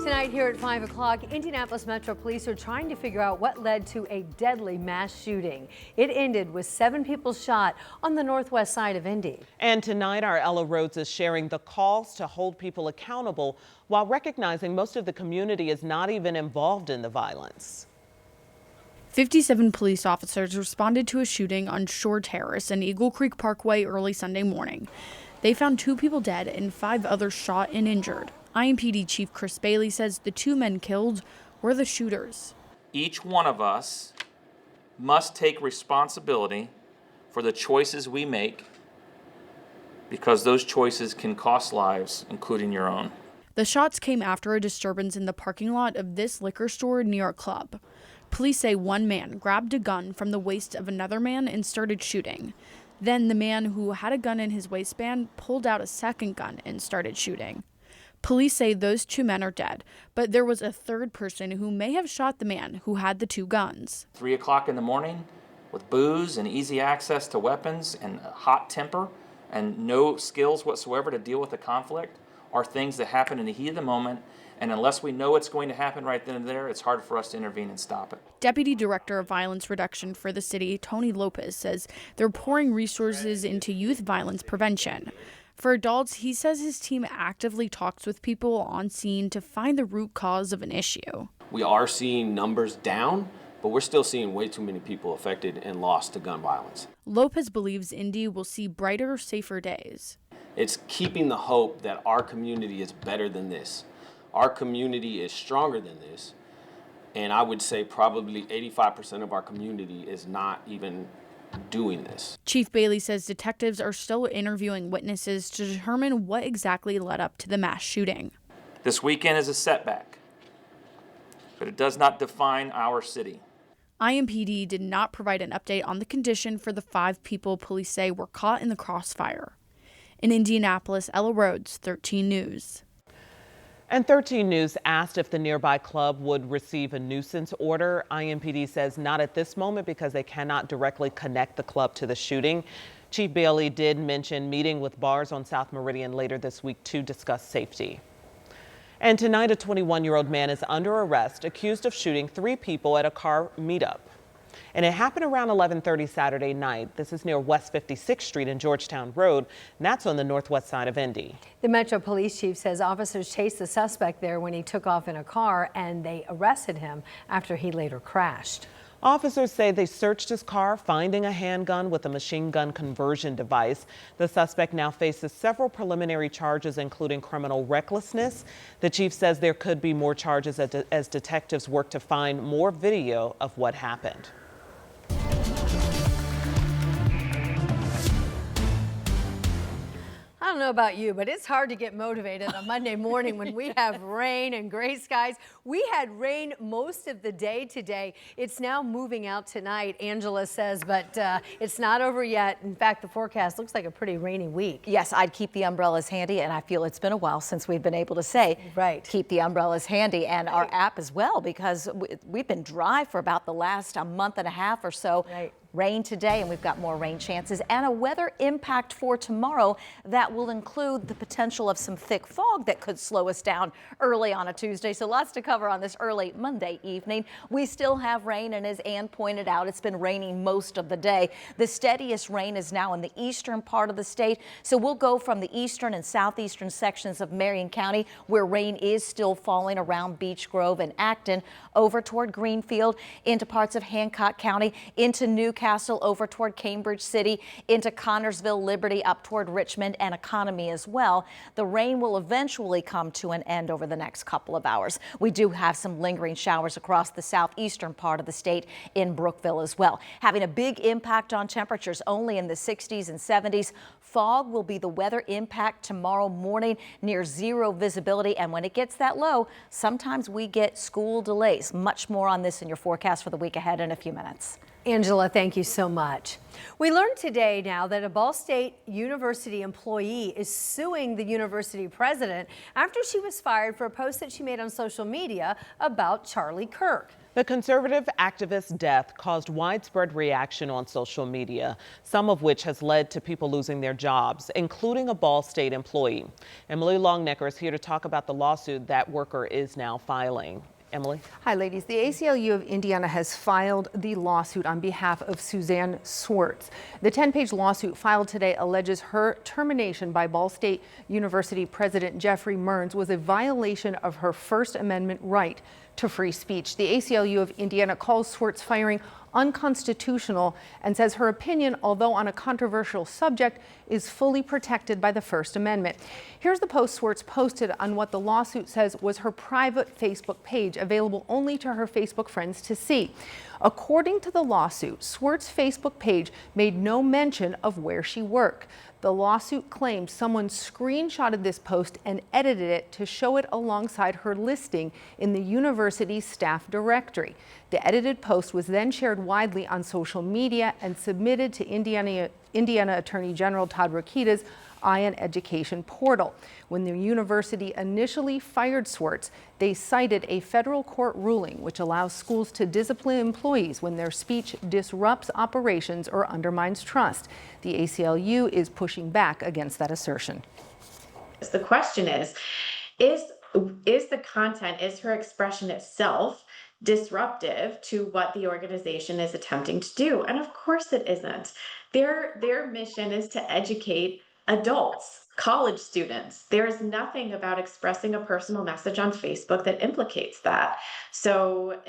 Tonight here at 5 o'clock, Indianapolis Metro Police are trying to figure out what led to a deadly mass shooting. It ended with 7 people shot on the northwest side of Indy. And tonight, our Ella Rhodes is sharing the calls to hold people accountable while recognizing most of the community is not even involved in the violence. 57 police officers responded to a shooting on Shore Terrace and Eagle Creek Parkway early Sunday morning. They found 2 people dead and 5 others shot and injured. IMPD Chief Chris Bailey says the 2 men killed were the shooters. Each one of us must take responsibility for the choices we make because those choices can cost lives, including your own. The shots came after a disturbance in the parking lot of this liquor store near a club. Police say one man grabbed a gun from the waist of another man and started shooting. Then the man who had a gun in his waistband pulled out a second gun and started shooting. Police say those 2 men are dead, but there was a third person who may have shot the man who had the 2 guns. 3 o'clock in the morning with booze and easy access to weapons and a hot temper and no skills whatsoever to deal with the conflict are things that happen in the heat of the moment. And unless we know what's going to happen right then and there, it's hard for us to intervene and stop it. Deputy Director of Violence Reduction for the city, Tony Lopez, says they're pouring resources into youth violence prevention. For adults, he says his team actively talks with people on scene to find the root cause of an issue. We are seeing numbers down, but we're still seeing way too many people affected and lost to gun violence. Lopez believes Indy will see brighter, safer days. It's keeping the hope that our community is better than this. Our community is stronger than this. And I would say probably 85% of our community is not even doing this. Chief Bailey says detectives are still interviewing witnesses to determine what exactly led up to the mass shooting. This weekend is a setback, but it does not define our city. IMPD did not provide an update on the condition for the 5 people police say were caught in the crossfire. In Indianapolis, Ella Rhodes, 13 News. And 13 News asked if the nearby club would receive a nuisance order. IMPD says not at this moment because they cannot directly connect the club to the shooting. Chief Bailey did mention meeting with bars on South Meridian later this week to discuss safety. And tonight, a 21-year-old man is under arrest accused of shooting 3 people at a car meetup. And it happened around 11:30 Saturday night. This is near West 56th Street and Georgetown Road, and that's on the northwest side of Indy. The Metro Police Chief says officers chased the suspect there when he took off in a car, and they arrested him after he later crashed. Officers say they searched his car, finding a handgun with a machine gun conversion device. The suspect now faces several preliminary charges, including criminal recklessness. The chief says there could be more charges as detectives work to find more video of what happened. I don't know about you, but it's hard to get motivated on Monday morning when we have rain and gray skies. We had rain most of the day today. It's now moving out tonight, Angela says, but it's not over yet. In fact, the forecast looks like a pretty rainy week. Yes, I'd keep the umbrellas handy, and I feel it's been a while since we've been able to say, keep the umbrellas handy, and our app as well, because we've been dry for about the last month and a half or so. Rain today, and we've got more rain chances and a weather impact for tomorrow that will include the potential of some thick fog that could slow us down early on a Tuesday. So lots to cover on this early Monday evening. We still have rain, and as Ann pointed out, it's been raining most of the day. The steadiest rain is now in the eastern part of the state. So we'll go from the eastern and southeastern sections of Marion County, where rain is still falling around Beech Grove and Acton, over toward Greenfield, into parts of Hancock County, into Newcastle, over toward Cambridge City, into Connorsville, Liberty, up toward Richmond and Economy as well. The rain will eventually come to an end over the next couple of hours. We do have some lingering showers across the southeastern part of the state in Brookville as well, having a big impact on temperatures only in the 60s and 70s. Fog will be the weather impact tomorrow morning, near 0 visibility, and when it gets that low, sometimes we get school delays. Much more on this in your forecast for the week ahead in a few minutes. Angela, thank you so much. We learned today now that a Ball State University employee is suing the university president after she was fired for a post that she made on social media about Charlie Kirk. The conservative activist's death caused widespread reaction on social media, some of which has led to people losing their jobs, including a Ball State employee. Emily Longnecker is here to talk about the lawsuit that worker is now filing. Emily. Hi, ladies. The ACLU of Indiana has filed the lawsuit on behalf of Suzanne Swartz. The 10-page lawsuit filed today alleges her termination by Ball State University President Jeffrey Mearns was a violation of her First Amendment right to free speech. The ACLU of Indiana calls Swartz firing unconstitutional and says her opinion, although on a controversial subject, is fully protected by the First Amendment. Here's the post Swartz posted on what the lawsuit says was her private Facebook page, available only to her Facebook friends to see. According to the lawsuit, Swartz's Facebook page made no mention of where she worked. The lawsuit claims someone screenshotted this post and edited it to show it alongside her listing in the university's staff directory. The edited post was then shared widely on social media and submitted to Indiana Attorney General Todd Rokita's Ion Education portal. When the university initially fired Swartz, they cited a federal court ruling which allows schools to discipline employees when their speech disrupts operations or undermines trust. The ACLU is pushing back against that assertion. The question is the content, is her expression itself disruptive to what the organization is attempting to do? And of course it isn't. Their mission is to educate adults, college students. There's nothing about expressing a personal message on Facebook that implicates that. So,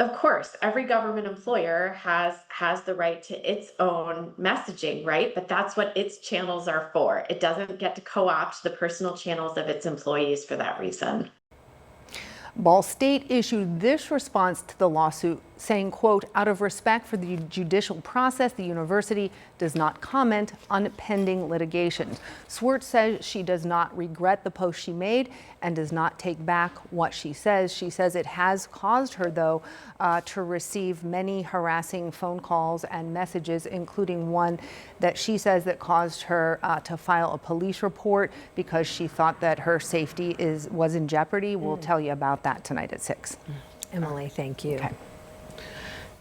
of course, every government employer has the right to its own messaging, right? But that's what its channels are for. It doesn't get to co-opt the personal channels of its employees for that reason. Ball State issued this response to the lawsuit, saying, quote, out of respect for the judicial process, the university does not comment on pending litigation. Swartz says she does not regret the post she made and does not take back what she says. She says it has caused her, though, to receive many harassing phone calls and messages, including one that she says that caused her to file a police report because she thought that her safety was in jeopardy. We'll tell you about that tonight at 6. Emily, thank you. Okay.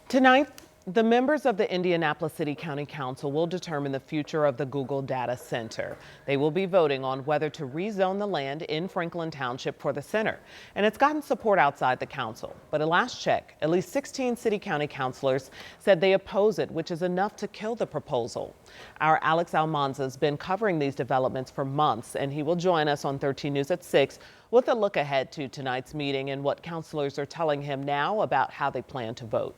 Tonight, the members of the Indianapolis City County Council will determine the future of the Google Data Center. They will be voting on whether to rezone the land in Franklin Township for the center. And it's gotten support outside the council. But at last check, at least 16 city county councilors said they oppose it, which is enough to kill the proposal. Our Alex Almanza has been covering these developments for months, and he will join us on 13 News at 6 with a look ahead to tonight's meeting and what councilors are telling him now about how they plan to vote.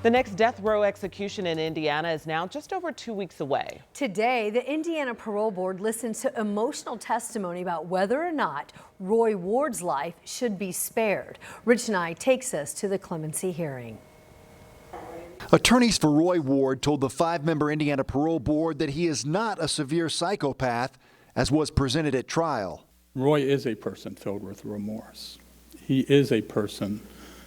The next death row execution in Indiana is now just over 2 weeks away. Today, the Indiana Parole Board listened to emotional testimony about whether or not Roy Ward's life should be spared. Rich Nye takes us to the clemency hearing. Attorneys for Roy Ward told the 5-member Indiana Parole Board that he is not a severe psychopath, as was presented at trial. Roy is a person filled with remorse. He is a person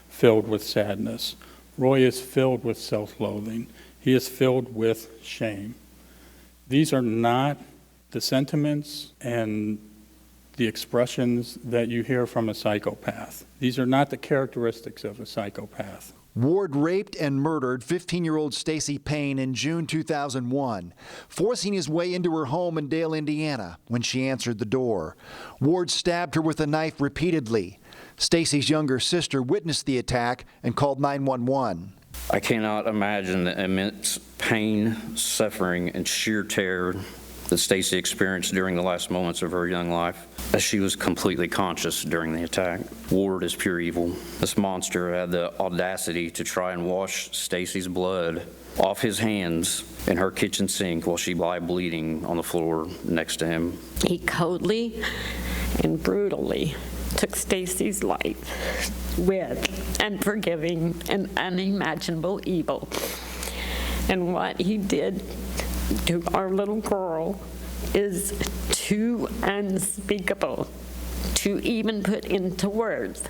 filled with sadness. Roy is filled with self-loathing. He is filled with shame. These are not the sentiments and the expressions that you hear from a psychopath. These are not the characteristics of a psychopath. Ward raped and murdered 15-year-old Stacy Payne in June 2001, forcing his way into her home in Dale, Indiana, when she answered the door. Ward stabbed her with a knife repeatedly. Stacy's younger sister witnessed the attack and called 911. I cannot imagine the immense pain, suffering, and sheer terror that Stacy experienced during the last moments of her young life, as she was completely conscious during the attack. Ward is pure evil. This monster had the audacity to try and wash Stacy's blood off his hands in her kitchen sink while she lay bleeding on the floor next to him. He coldly and brutally took Stacy's life with unforgiving and unimaginable evil. And what he did to our little girl is too unspeakable to even put into words,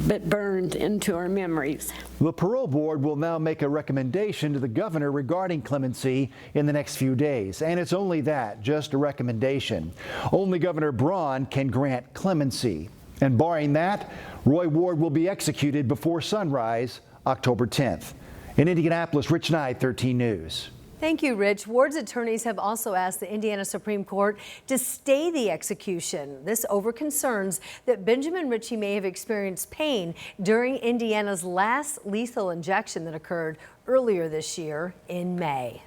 but burned into our memories. The parole board will now make a recommendation to the governor regarding clemency in the next few days. And it's only that, just a recommendation. Only Governor Braun can grant clemency. And barring that, Roy Ward will be executed before sunrise, October 10th. In Indianapolis, Rich Knight, 13 News. Thank you, Rich. Ward's attorneys have also asked the Indiana Supreme Court to stay the execution. This over concerns that Benjamin Ritchie may have experienced pain during Indiana's last lethal injection that occurred earlier this year in May.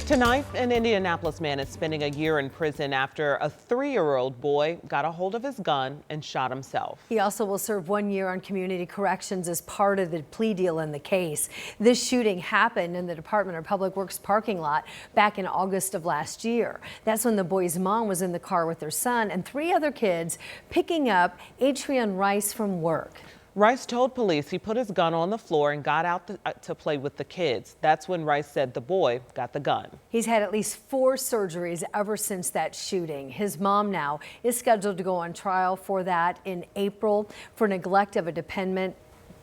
Tonight, an Indianapolis man is spending a year in prison after a 3-year-old boy got a hold of his gun and shot himself. He also will serve 1 year on community corrections as part of the plea deal in the case. This shooting happened in the Department of Public Works parking lot back in August of last year. That's when the boy's mom was in the car with her son and 3 other kids picking up Adrian Rice from work. Rice told police he put his gun on the floor and got out to play with the kids. That's when Rice said the boy got the gun. He's had at least 4 surgeries ever since that shooting. His mom now is scheduled to go on trial for that in April for neglect of a dependent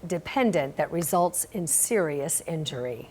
that results in serious injury.